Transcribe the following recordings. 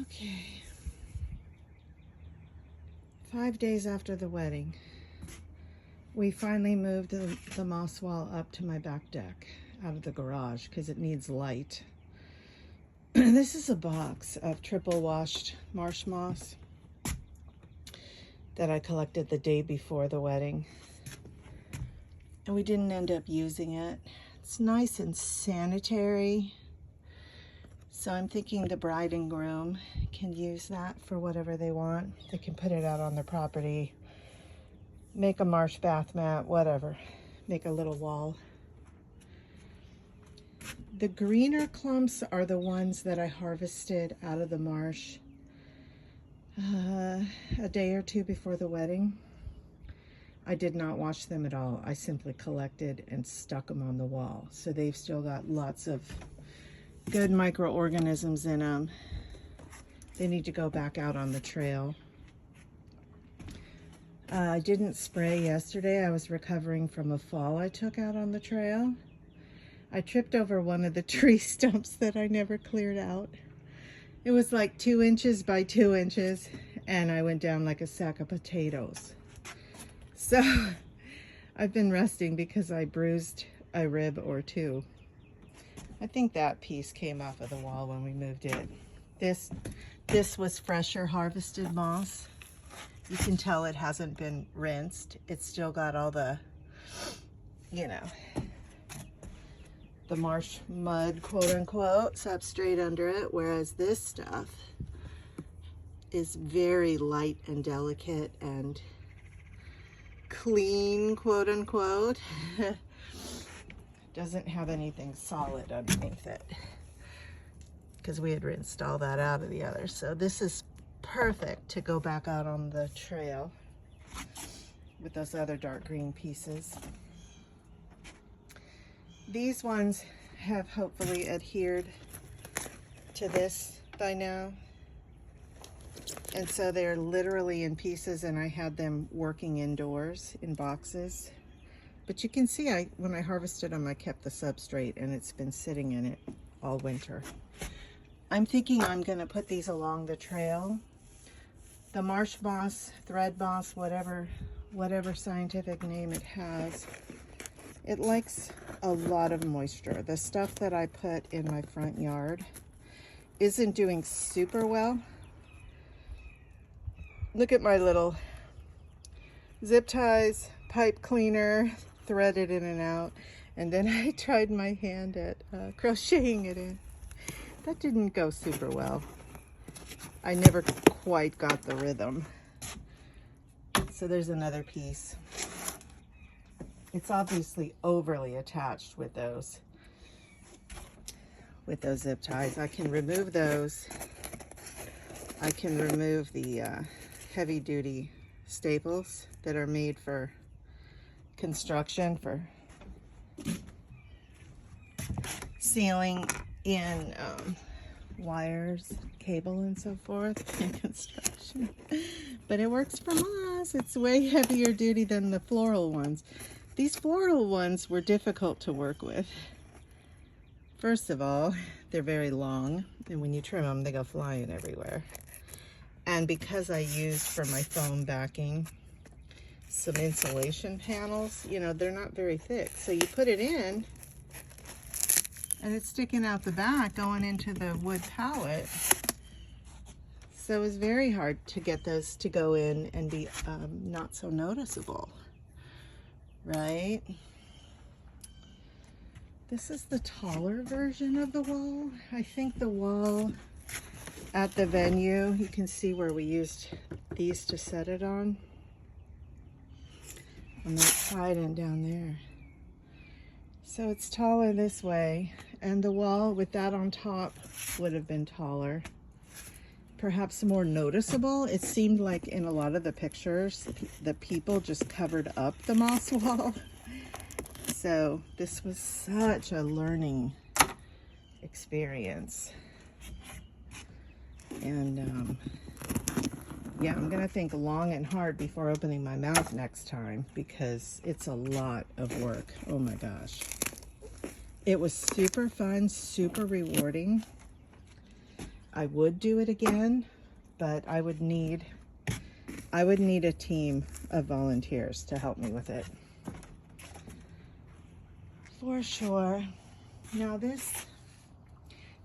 Okay. 5 days after the wedding, we finally moved the moss wall up to my back deck out of the garage because it needs light. This is a box of triple washed marsh moss that I collected the day before the wedding. And we didn't end up using it. It's nice and sanitary. So I'm thinking the bride and groom can use that for whatever they want. They can put it out on their property, make a marsh bath mat, whatever. Make a little wall. The greener clumps are the ones that I harvested out of the marsh a day or two before the wedding. I did not wash them at all. I simply collected and stuck them on the wall. So they've still got lots of good microorganisms in them. They need to go back out on the trail. I didn't spray yesterday. I was recovering from a fall I took out on the trail. I tripped over one of the tree stumps that I never cleared out. It was like 2 inches by 2 inches, and I went down like a sack of potatoes. So I've been resting because I bruised a rib or two. I think that piece came off of the wall when we moved it. This was fresher harvested moss. You can tell it hasn't been rinsed. It's still got all the, you know, the marsh mud, quote unquote, substrate under it, whereas this stuff is very light and delicate and clean, quote unquote. Doesn't have anything solid underneath it because we had rinsed all that out of the other. So this is perfect to go back out on the trail with those other dark green pieces. These ones have hopefully adhered to this by now. And so they're literally in pieces, and I had them working indoors in boxes. But you can see when I harvested them, I kept the substrate, and it's been sitting in it all winter. I'm thinking I'm gonna put these along the trail. The marsh moss, thread moss, whatever scientific name it has, it likes a lot of moisture. The stuff that I put in my front yard isn't doing super well. Look at my little zip ties, pipe cleaner, threaded in and out, and then I tried my hand at crocheting it in. That didn't go super well. I never quite got the rhythm. So there's another piece. It's obviously overly attached with those zip ties. I can remove those. I can remove the heavy duty staples that are made for construction, for sealing in wires, cable, and so forth in construction. But it works for moss. It's way heavier duty than the floral ones. These floral ones were difficult to work with. First of all, they're very long, and when you trim them, they go flying everywhere. And because I used for my foam backing some insulation panels, you know, they're not very thick. So you put it in, and it's sticking out the back going into the wood pallet. So it was very hard to get those to go in and be not so noticeable, right? This is the taller version of the wall. I think the wall at the venue, you can see where we used these to set it on that side and down there. So it's taller this way, and the wall with that on top would have been taller. Perhaps more noticeable. It seemed like in a lot of the pictures, the people just covered up the moss wall. So this was such a learning experience. And yeah, I'm gonna think long and hard before opening my mouth next time, because it's a lot of work. Oh my gosh. It was super fun, super rewarding. I would do it again, but I would need a team of volunteers to help me with it. For sure. Now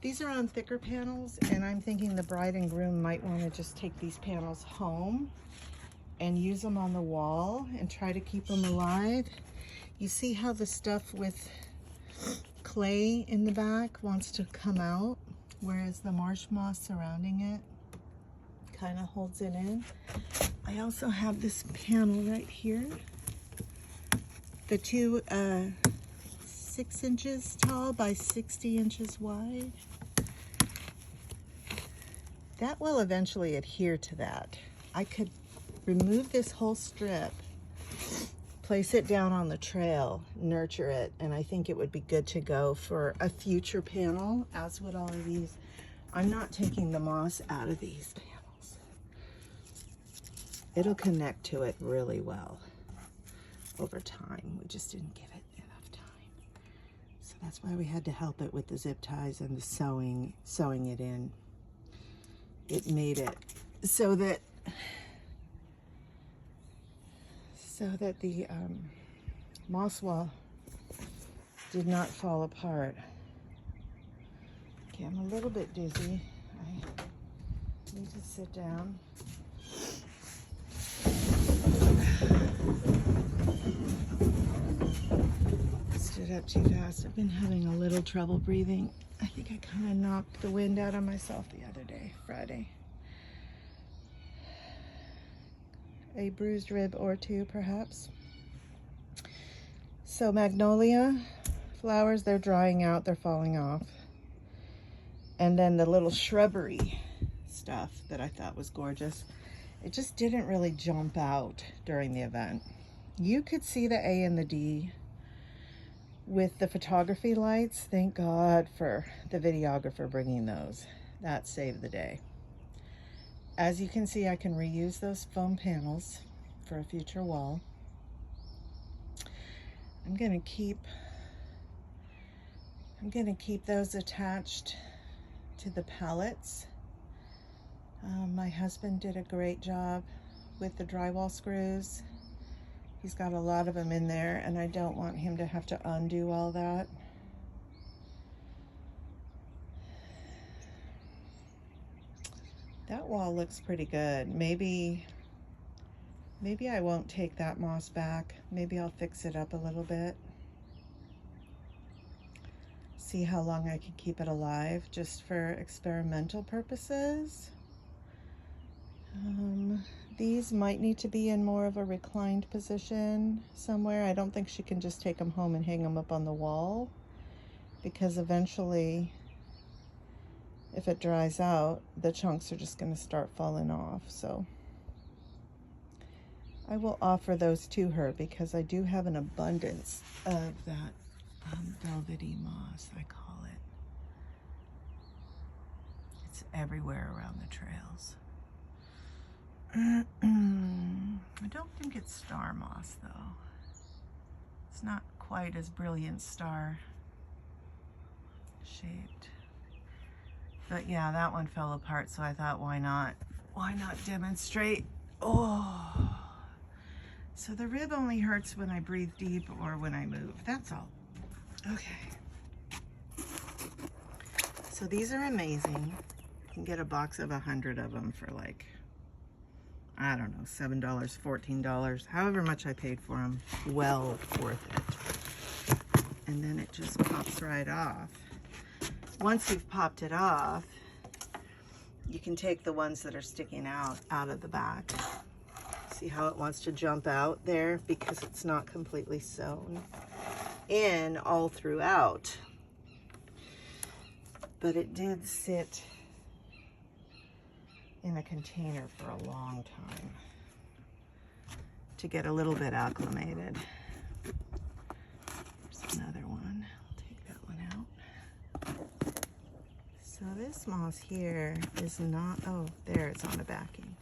these are on thicker panels, and I'm thinking the bride and groom might want to just take these panels home and use them on the wall and try to keep them alive. You see how the stuff with clay in the back wants to come out, whereas the marsh moss surrounding it kind of holds it in. I also have this panel right here. The two 6 inches tall by 60 inches wide. That will eventually adhere to that. I could remove this whole strip, place it down on the trail, nurture it, and I think it would be good to go for a future panel, as would all of these. I'm not taking the moss out of these panels. It'll connect to it really well over time. We just didn't give it enough time. So that's why we had to help it with the zip ties and the sewing it in. It made it so that the moss wall did not fall apart. Okay, I'm a little bit dizzy. I need to sit down. Stood up too fast. I've been having a little trouble breathing. I think I kind of knocked the wind out of myself the other day, Friday. A bruised rib or two, perhaps. So magnolia flowers, they're drying out, they're falling off. And then the little shrubbery stuff that I thought was gorgeous, it just didn't really jump out during the event. You could see the A and the D with the photography lights. Thank God for the videographer bringing those. That saved the day. As you can see, I can reuse those foam panels for a future wall. I'm gonna keep those attached to the pallets. My husband did a great job with the drywall screws. He's got a lot of them in there, and I don't want him to have to undo all that. That wall looks pretty good. Maybe I won't take that moss back. Maybe I'll fix it up a little bit. See how long I can keep it alive, just for experimental purposes. These might need to be in more of a reclined position somewhere. I don't think she can just take them home and hang them up on the wall, because eventually, if it dries out, the chunks are just going to start falling off. So I will offer those to her, because I do have an abundance of that velvety moss, I call it. It's everywhere around the trails. I don't think it's star moss though. It's not quite as brilliant star shaped. But yeah, that one fell apart, so I thought, why not demonstrate? Oh, so the rib only hurts when I breathe deep or when I move. That's all. Okay. So these are amazing. You can get a box of 100 of them for like, I don't know, $7, $14, however much I paid for them. Well worth it. And then it just pops right off. Once you've popped it off, you can take the ones that are sticking out of the back. See how it wants to jump out there, because it's not completely sewn in all throughout. But it did sit in a container for a long time to get a little bit acclimated. There's another one. I'll take that one out. So this moss here is not, oh, there, it's on the backing.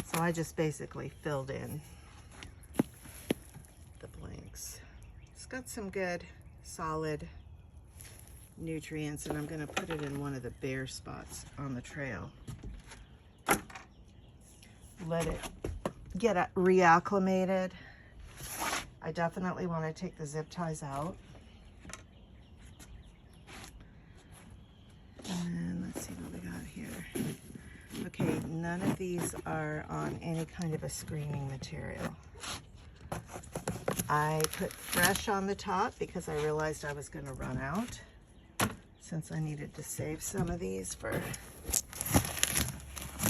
So I just basically filled in the blanks. It's got some good, solid nutrients, and I'm going to put it in one of the bare spots on the trail. Let it get reacclimated. I definitely want to take the zip ties out. And let's see what we got here. Okay, none of these are on any kind of a screening material. I put fresh on the top because I realized I was going to run out, since I needed to save some of these for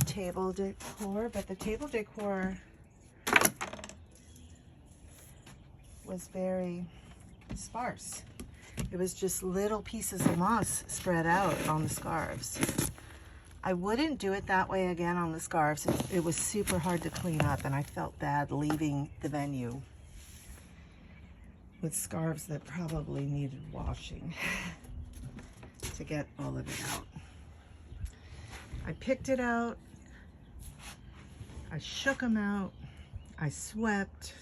table decor. But the table decor was very sparse. It was just little pieces of moss spread out on the scarves. I wouldn't do it that way again on the scarves. It was super hard to clean up, and I felt bad leaving the venue with scarves that probably needed washing to get all of it out. I picked it out. I shook them out. I swept.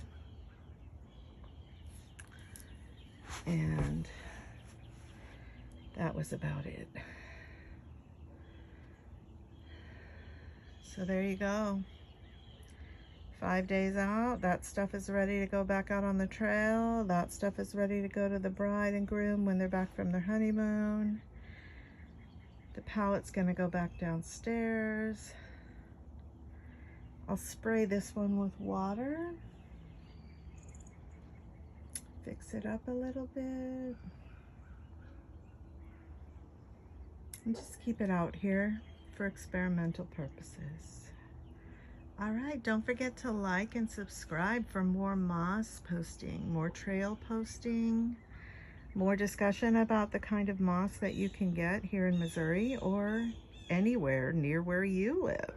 And that was about it. So there you go. 5 days out. That stuff is ready to go back out on the trail. That stuff is ready to go to the bride and groom when they're back from their honeymoon. The pallette's gonna go back downstairs. I'll spray this one with water. Fix it up a little bit. And just keep it out here for experimental purposes. All right, don't forget to like and subscribe for more moss posting, more trail posting, more discussion about the kind of moss that you can get here in Missouri or anywhere near where you live.